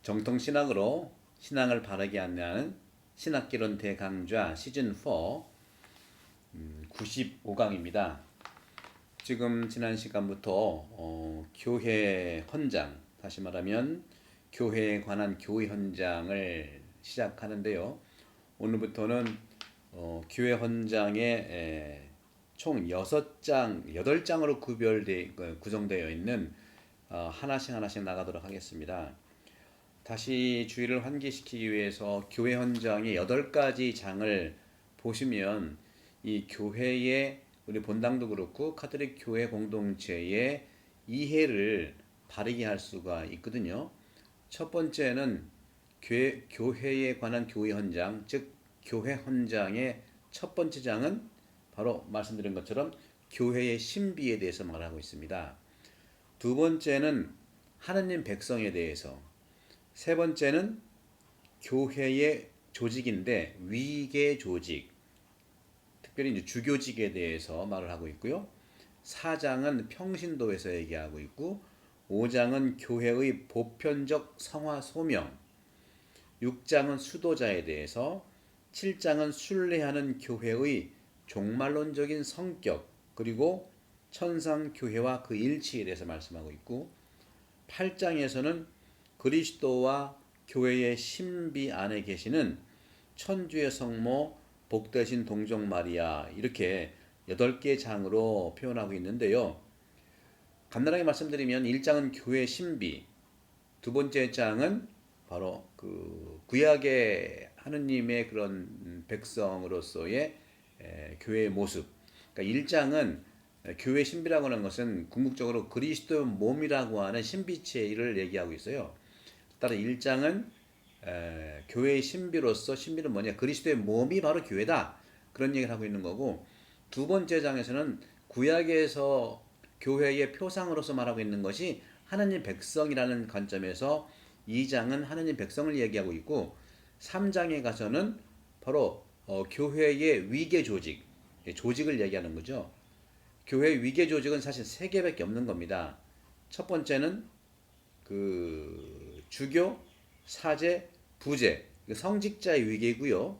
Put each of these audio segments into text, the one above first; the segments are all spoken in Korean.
정통신학으로 신앙을 바르게 안내하는 신학개론 대강좌 시즌4 95강입니다. 지금 지난 시간부터 교회 헌장, 다시 말하면 교회에 관한 교회 헌장을 시작하는데요. 오늘부터는 교회 헌장에 총 8장으로 구성되어 있는 하나씩 나가도록 하겠습니다. 다시 주의를 환기시키기 위해서 교회 헌장의 8가지 장을 보시면 이 교회의 우리 본당도 그렇고 카톨릭 교회 공동체의 이해를 바르게 할 수가 있거든요. 첫 번째는 교회에 관한 교회 헌장, 즉 교회 헌장의 첫 번째 장은 바로 말씀드린 것처럼 교회의 신비에 대해서 말하고 있습니다. 두 번째는 하느님 백성에 대해서, 세 번째는 교회의 조직인데 위계 조직, 특별히 이제 주교직에 대해서 말을 하고 있고요. 4장은 평신도에서 얘기하고 있고, 5장은 교회의 보편적 성화 소명, 6장은 수도자에 대해서, 7장은 순례하는 교회의 종말론적인 성격, 그리고 천상교회와 그 일치에 대해서 말씀하고 있고, 8장에서는 그리스도와 교회의 신비 안에 계시는 천주의 성모 복되신 동정 마리아, 이렇게 8개 장으로 표현하고 있는데요. 간단하게 말씀드리면 1장은 교회의 신비, 두 번째 장은 바로 그 구약의 하느님의 그런 백성으로서의 교회의 모습. 그러니까 1장은 교회 신비라고 하는 것은 궁극적으로 그리스도의 몸이라고 하는 신비체를 얘기하고 있어요. 따라 1장은 교회의 신비로서, 신비는 뭐냐? 그리스도의 몸이 바로 교회다. 그런 얘기를 하고 있는 거고, 두 번째 장에서는 구약에서 교회의 표상으로서 말하고 있는 것이 하나님 백성이라는 관점에서 2장은 하나님 백성을 얘기하고 있고, 3장에 가서는 바로 교회의 위계 조직, 조직을 얘기하는 거죠. 교회의 위계 조직은 사실 3개밖에 없는 겁니다. 첫 번째는 그 주교, 사제, 부제, 성직자의 위계이고요.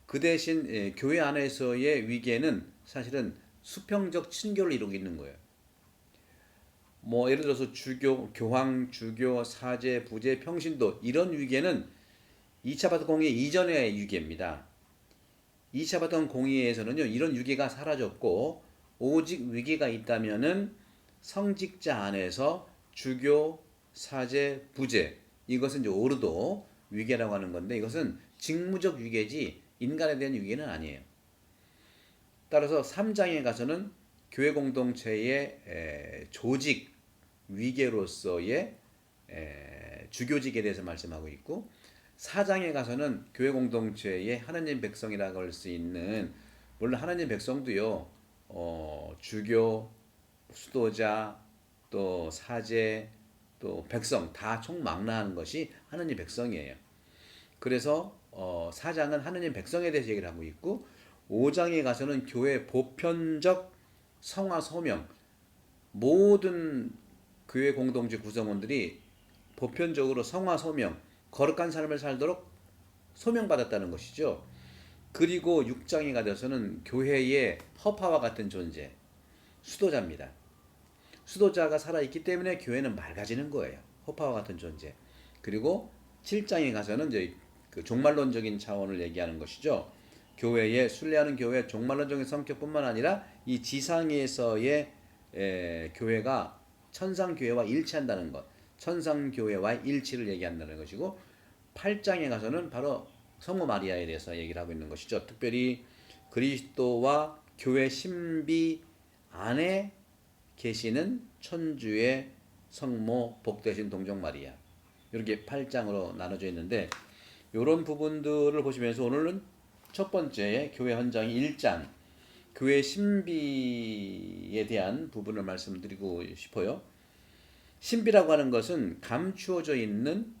그 대신 교회 안에서의 위계는 사실은 수평적 친교를 이루고 있는 거예요. 뭐 예를 들어서 주교, 교황, 주교, 사제, 부제, 평신도, 이런 위계는 2차 바티칸 공의 이전의 위계입니다. 2차 바티칸 공의에서는요, 이런 위계가 사라졌고 오직 위계가 있다면은 성직자 안에서 주교, 사제, 부제, 이것은 이제 오르도 위계라고 하는 건데, 이것은 직무적 위계지 인간에 대한 위계는 아니에요. 따라서 3장에 가서는 교회 공동체의 조직 위계로서의 주교직에 대해서 말씀하고 있고, 4장에 가서는 교회 공동체의 하나님 백성이라고 할 수 있는, 물론 하나님 백성도요, 주교, 수도자, 또 사제, 또 백성 다 총망라하는 것이 하나님 백성이에요. 그래서 4장은 하나님 백성에 대해서 얘기를 하고 있고, 5장에 가서는 교회 보편적 성화 소명, 모든 교회 공동체 구성원들이 보편적으로 성화 소명, 거룩한 삶을 살도록 소명받았다는 것이죠. 그리고 6장에 가서는 교회의 허파와 같은 존재, 수도자입니다. 수도자가 살아있기 때문에 교회는 맑아지는 거예요. 허파와 같은 존재. 그리고 7장에 가서는 이제 그 종말론적인 차원을 얘기하는 것이죠. 교회의, 순례하는 교회의 종말론적인 성격뿐만 아니라 이 지상에서의 교회가 천상교회와 일치한다는 것, 천상교회와의 일치를 얘기한다는 것이고, 8장에 가서는 바로 성모 마리아에 대해서 얘기를 하고 있는 것이죠. 특별히 그리스도와 교회 신비 안에 계시는 천주의 성모 복되신 동정 마리아, 이렇게 8장으로 나눠져 있는데, 이런 부분들을 보시면서 오늘은 첫 번째 교회 헌장이 1장 교회 신비에 대한 부분을 말씀드리고 싶어요. 신비라고 하는 것은 감추어져 있는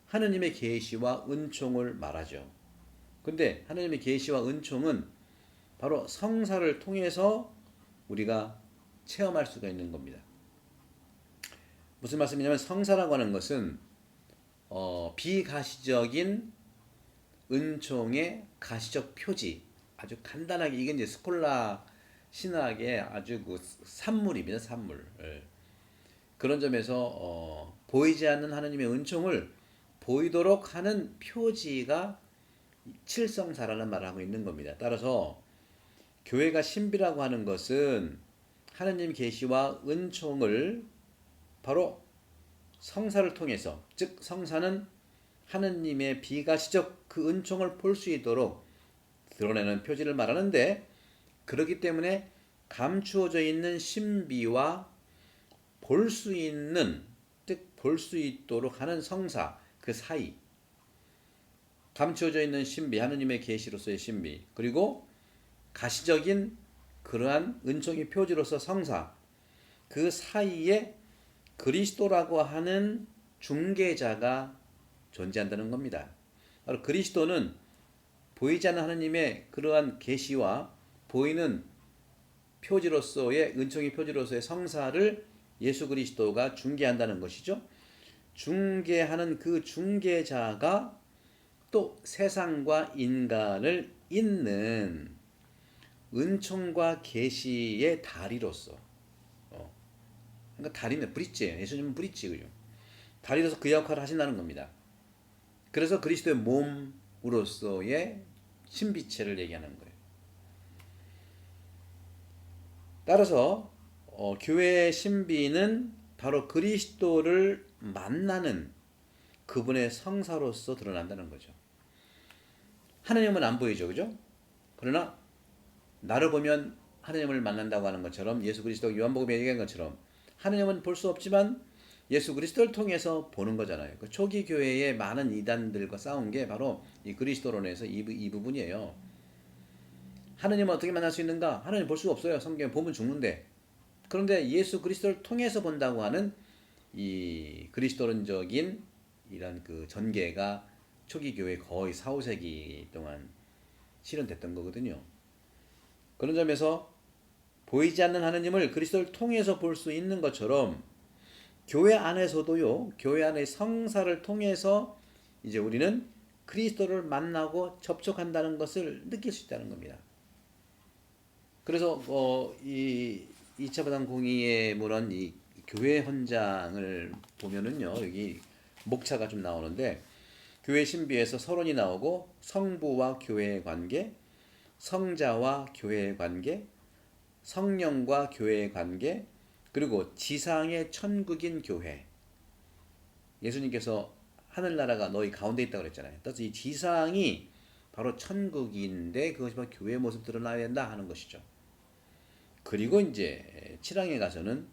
하느님의 계시와 은총을 말하죠. 근데 하느님의 계시와 은총은 바로 성사를 통해서 우리가 체험할 수가 있는 겁니다. 무슨 말씀이냐면, 성사라고 하는 것은 비가시적인 은총의 가시적 표지. 아주 간단하게 이게 이제 스콜라 신학의 아주 그 산물입니다. 산물. 예. 그런 점에서 보이지 않는 하나님의 은총을 보이도록 하는 표지가 칠성사라는 말을 하고 있는 겁니다. 따라서 교회가 신비라고 하는 것은 하나님 계시와 은총을 바로 성사를 통해서, 즉 성사는 하느님의 비가시적 그 은총을 볼 수 있도록 드러내는 표지를 말하는데, 그렇기 때문에 감추어져 있는 신비와 볼 수 있는, 즉 볼 수 있도록 하는 성사, 그 사이, 감추어져 있는 신비, 하느님의 계시로서의 신비, 그리고 가시적인 그러한 은총의 표지로서 성사, 그 사이에 그리스도라고 하는 중개자가 존재한다는 겁니다. 바로 그리스도는 보이지 않는 하느님의 그러한 계시와 보이는 표지로서의 은총의 표지로서의 성사를 예수 그리스도가 중개한다는 것이죠. 중개하는 그 중개자가 또 세상과 인간을 잇는 은총과 계시의 다리로서, 그러니까 다리는 브릿지예요. 예수님은 브릿지, 그죠? 다리로서 그 역할을 하신다는 겁니다. 그래서 그리스도의 몸으로서의 신비체를 얘기하는 거예요. 따라서 교회의 신비는 바로 그리스도를 만나는 그분의 성사로서 드러난다는 거죠. 하나님은 안 보이죠, 그죠? 그러나 나를 보면 하나님을 만난다고 하는 것처럼, 예수 그리스도가 요한복음에 얘기한 것처럼 하나님은 볼 수 없지만 예수 그리스도를 통해서 보는 거잖아요. 그 초기 교회의 많은 이단들과 싸운 게 바로 이 그리스도론에서 이 부분이에요. 하나님은 어떻게 만날 수 있는가? 하나님 볼 수가 없어요. 성경에 보면 죽는데. 그런데 예수 그리스도를 통해서 본다고 하는 이 그리스도론적인 이런 그 전개가 초기 교회 거의 4, 5세기 동안 실현됐던 거거든요. 그런 점에서 보이지 않는 하나님을 그리스도를 통해서 볼 수 있는 것처럼 교회 안에서도요, 교회 안의 성사를 통해서 이제 우리는 그리스도를 만나고 접촉한다는 것을 느낄 수 있다는 겁니다. 그래서 이 2차 부당 공의의 그런 이 교회 헌장을 보면은요, 여기 목차가 좀 나오는데, 교회 신비에서 서론이 나오고, 성부와 교회의 관계, 성자와 교회의 관계, 성령과 교회의 관계, 그리고 지상의 천국인 교회. 예수님께서 하늘나라가 너희 가운데 있다고 그랬잖아요. 따라서 이 지상이 바로 천국인데 그것이 바로 교회의 모습 드러나야 된다 하는 것이죠. 그리고 이제 7항에 가서는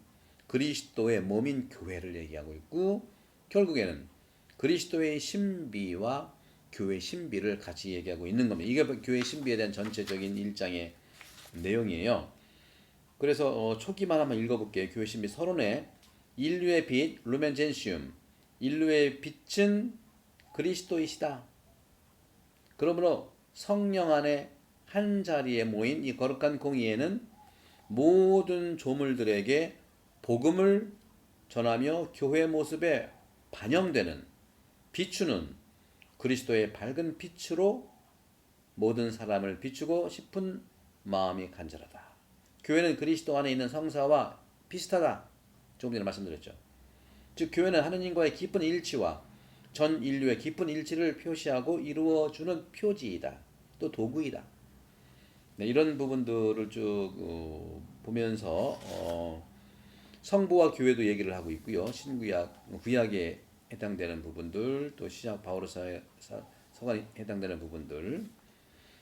그리스도의 몸인 교회를 얘기하고 있고, 결국에는 그리스도의 신비와 교회 신비를 같이 얘기하고 있는 겁니다. 이게 교회 신비에 대한 전체적인 1장의 내용이에요. 그래서 초기만 한번 읽어볼게요. 교회 신비 서론에 인류의 빛, 루멘 젠시움, 인류의 빛은 그리스도이시다. 그러므로 성령 안에 한 자리에 모인 이 거룩한 공의회는 모든 조물들에게 복음을 전하며 교회 모습에 반영되는, 비추는 그리스도의 밝은 빛으로 모든 사람을 비추고 싶은 마음이 간절하다. 교회는 그리스도 안에 있는 성사와 비슷하다. 조금 전에 말씀드렸죠. 즉 교회는 하느님과의 깊은 일치와 전 인류의 깊은 일치를 표시하고 이루어주는 표지이다. 또 도구이다. 네, 이런 부분들을 쭉 보면서 성부와 교회도 얘기를 하고 있고요. 신구약, 구약에 해당되는 부분들, 또 시작 바오로 서간에 해당되는 부분들,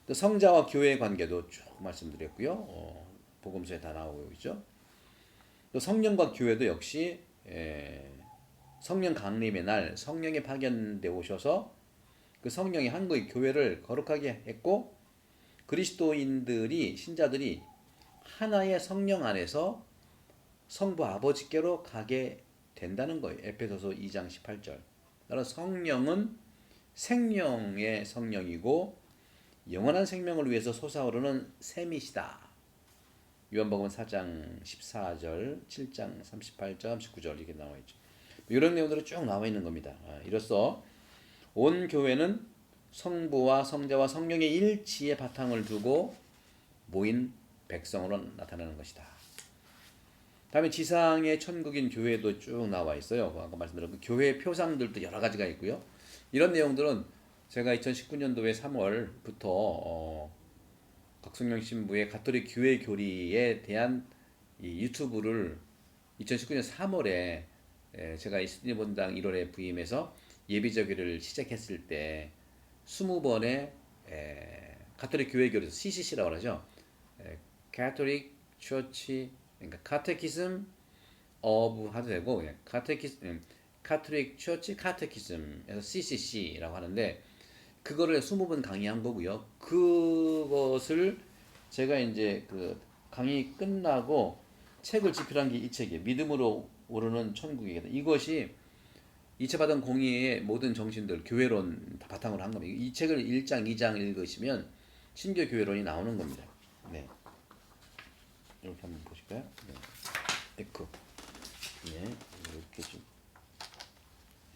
또 성자와 교회의 관계도 쭉 말씀드렸고요. 복음서에 다 나오고 있죠. 또 성령과 교회도 역시 성령 강림의 날 성령이 파견되어 오셔서 그 성령이 한국의 교회를 거룩하게 했고, 그리스도인들이, 신자들이 하나의 성령 안에서 성부 아버지께로 가게 된다는 거예요. 에페소서 2장 18절. 따라서 성령은 생명의 성령이고 영원한 생명을 위해서 솟아오르는 샘이시다. 요한복음 4장 14절, 7장 38절, 19절 이렇게 나와 있죠. 이런 내용들이 쭉 나와 있는 겁니다. 이로써 온 교회는 성부와 성자와 성령의 일치에 바탕을 두고 모인 백성으로 나타나는 것이다. 다음에 지상의 천국인 교회도 쭉 나와 있어요. 아까 말씀드린 그 교회 표상들도 여러 가지가 있고요. 이런 내용들은 제가 2019년도에 3월부터 각성령 신부의 가톨릭 교회 교리에 대한 이 유튜브를 2019년 3월에 제가 이스티니 본당 1월에 부임해서 예비저기를 시작했을 때 20번의 가톨릭 교회 교리에서 CCC라고 하죠. Catholic Church, 그러니까 카테키즘 of 하도 되고 카톨릭 처치 카테키즘에서 CCC라고 하는데 그거를 20번 강의한 거고요. 그것을 제가 이제 그 강의 끝나고 책을 집필한 게 이 책이에요. 믿음으로 오르는 천국이다. 이것이 이체받은 공의의 모든 정신들 교회론 다 바탕으로 한 겁니다. 이 책을 1장, 2장 읽으시면 신교 교회론이 나오는 겁니다. 네. 이렇게 한번 보실까요? 네. 에코. 네. 이렇게 좀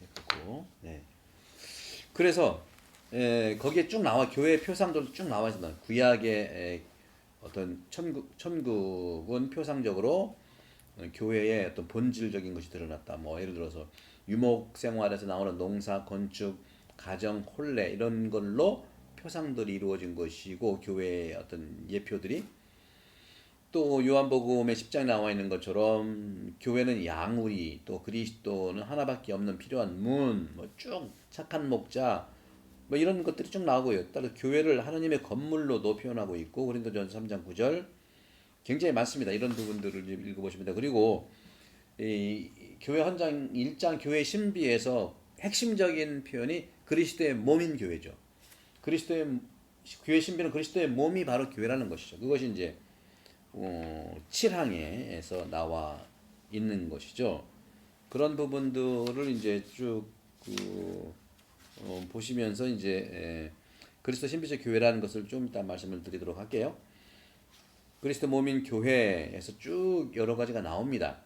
해보고. 네. 그래서 거기에 쭉 나와 교회 표상들도 쭉 나와 있습니다. 구약의 어떤 천국은 표상적으로 교회의 어떤 본질적인 것이 드러났다. 뭐 예를 들어서 유목 생활에서 나오는 농사, 건축, 가정, 혼례 이런 걸로 표상들이 이루어진 것이고 교회의 어떤 예표들이 또 요한복음의 10장에 나와 있는 것처럼 교회는 양우리 또 그리스도는 하나밖에 없는 필요한 문, 뭐 쭉 착한 목자 뭐 이런 것들이 쭉 나오고요. 따라 교회를 하나님의 건물로도 표현하고 있고 고린도전서 3장 9절 굉장히 많습니다. 이런 부분들을 읽어보시면 됩니다. 그리고 이 교회 헌장 1장 교회 신비에서 핵심적인 표현이 그리스도의 몸인 교회죠. 그리스도의 교회 신비는 그리스도의 몸이 바로 교회라는 것이죠. 그것이 이제 7항에서 나와 있는 것이죠. 그런 부분들을 이제 쭉 보시면서 이제 그리스도 신비적 교회라는 것을 좀 이따 말씀을 드리도록 할게요. 그리스도 몸인 교회에서 쭉 여러 가지가 나옵니다.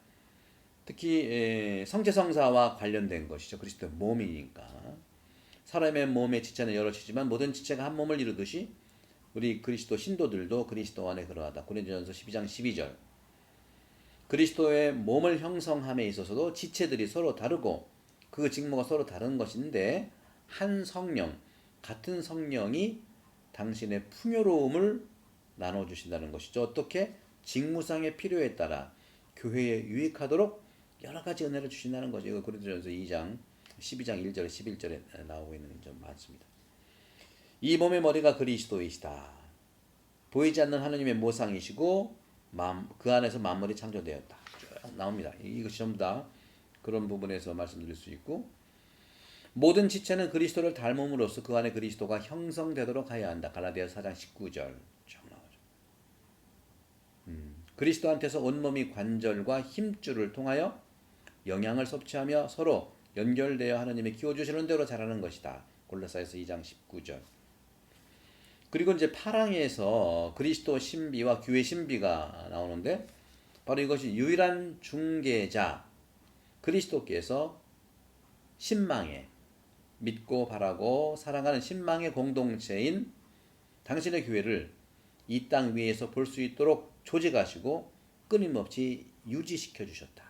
특히 성체성사와 관련된 것이죠. 그리스도 몸이니까. 사람의 몸의 지체는 여럿이지만 모든 지체가 한 몸을 이루듯이 우리 그리스도 신도들도 그리스도 안에 그러하다. 고린도전서 12장 12절. 그리스도의 몸을 형성함에 있어서도 지체들이 서로 다르고 그 직무가 서로 다른 것인데 한 성령, 같은 성령이 당신의 풍요로움을 나눠주신다는 것이죠. 어떻게? 직무상의 필요에 따라 교회에 유익하도록 여러 가지 은혜를 주신다는 거죠. 이거 고린도전서 2장 12장 1절에 11절에 나오고 있는 점 많습니다. 이 몸의 머리가 그리스도이시다. 보이지 않는 하나님의 모상이시고 그 안에서 만물이 창조되었다. 쭉 나옵니다. 이것이 전부 다 그런 부분에서 말씀드릴 수 있고 모든 지체는 그리스도를 닮음으로써 그 안에 그리스도가 형성되도록 하여야 한다. 갈라디아서 4장 19절 쭉 나오죠. 그리스도한테서 온몸이 관절과 힘줄을 통하여 영양을 섭취하며 서로 연결되어 하나님이 키워주시는 대로 자라는 것이다. 골로새서 2장 19절. 그리고 이제 8항에서 그리스도 신비와 교회 신비가 나오는데 바로 이것이 유일한 중개자 그리스도께서 신망에 믿고 바라고 사랑하는 신망의 공동체인 당신의 교회를 이 땅 위에서 볼 수 있도록 조직하시고 끊임없이 유지시켜 주셨다.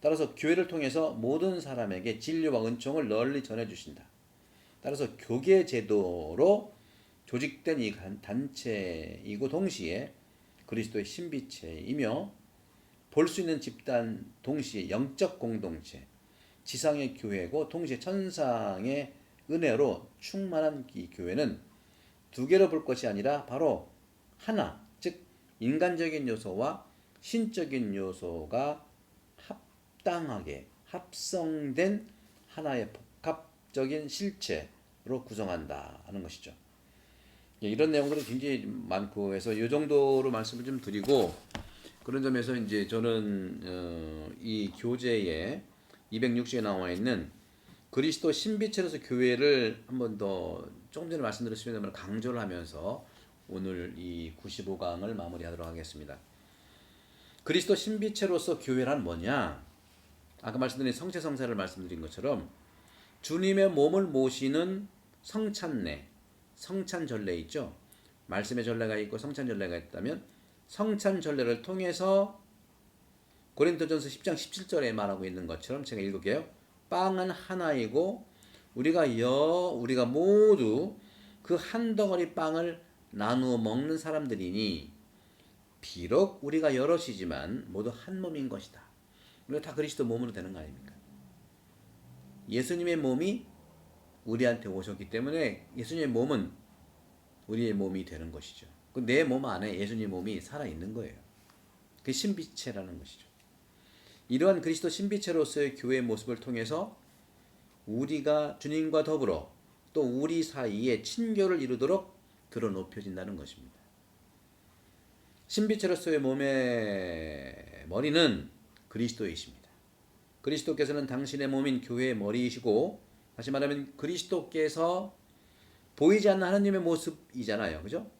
따라서 교회를 통해서 모든 사람에게 진리와 은총을 널리 전해 주신다. 따라서 교계 제도로 조직된 이 단체이고 동시에 그리스도의 신비체이며 볼 수 있는 집단 동시에 영적 공동체 지상의 교회고 동시에 천상의 은혜로 충만한 이 교회는 두 개로 볼 것이 아니라 바로 하나, 즉 인간적인 요소와 신적인 요소가 합당하게 합성된 하나의 복합적인 실체로 구성한다 하는 것이죠. 이런 내용들이 굉장히 많고 해서 이 정도로 말씀을 좀 드리고 그런 점에서 이제 저는 이 교재에 260에 나와 있는 그리스도 신비체로서 교회를 한번 더 조금 전에 말씀드렸습니다만 강조를 하면서 오늘 이 95강을 마무리하도록 하겠습니다. 그리스도 신비체로서 교회란 뭐냐? 아까 말씀드린 성체성사를 말씀드린 것처럼 주님의 몸을 모시는 성찬례, 성찬전례 있죠. 말씀의 전례가 있고 성찬전례가 있다면 성찬전례를 통해서 고린도전서 10장 17절에 말하고 있는 것처럼 제가 읽을게요. 빵은 하나이고 우리가 모두 그 한 덩어리 빵을 나누어 먹는 사람들이니 비록 우리가 여럿이지만 모두 한 몸인 것이다. 우리가 다 그리스도 몸으로 되는 거 아닙니까? 예수님의 몸이 우리한테 오셨기 때문에 예수님의 몸은 우리의 몸이 되는 것이죠. 내 몸 안에 예수님의 몸이 살아있는 거예요. 그 신비체라는 것이죠. 이러한 그리스도 신비체로서의 교회의 모습을 통해서 우리가 주님과 더불어 또 우리 사이에 친교를 이루도록 들어 높여진다는 것입니다. 신비체로서의 몸의 머리는 그리스도이십니다. 그리스도께서는 당신의 몸인 교회의 머리이시고, 다시 말하면 그리스도께서 보이지 않는 하나님의 모습이잖아요. 그죠?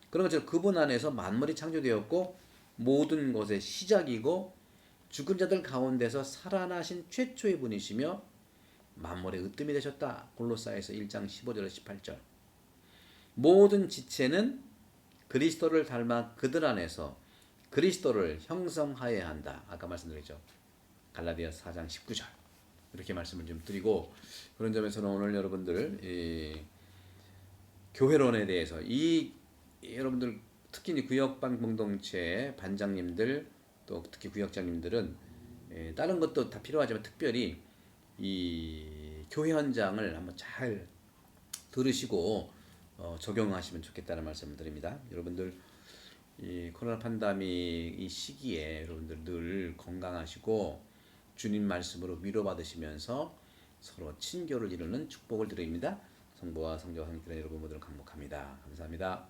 그런 것처럼 그분 안에서 만물이 창조되었고 모든 것의 시작이고 죽은 자들 가운데서 살아나신 최초의 분이시며 만물의 으뜸이 되셨다. 골로새서 1장 15절에서 18절. 모든 지체는 그리스도를 닮아 그들 안에서 그리스도를 형성하여야 한다. 아까 말씀드렸죠. 갈라디아서 4장 19절. 이렇게 말씀을 좀 드리고, 그런 점에서는 오늘 여러분들 교회론에 대해서 여러분들 특히 구역방 공동체 반장님들 또 특히 구역장님들은 다른 것도 다 필요하지만 특별히 이 교회 현장을 한번 잘 들으시고 적용하시면 좋겠다는 말씀을 드립니다. 여러분들 이 코로나 팬데믹 이 시기에 여러분들 늘 건강하시고 주님 말씀으로 위로받으시면서 서로 친교를 이루는 축복을 드립니다. 성부와 성자와 성령의 여러분 모두를 강복합니다. 감사합니다.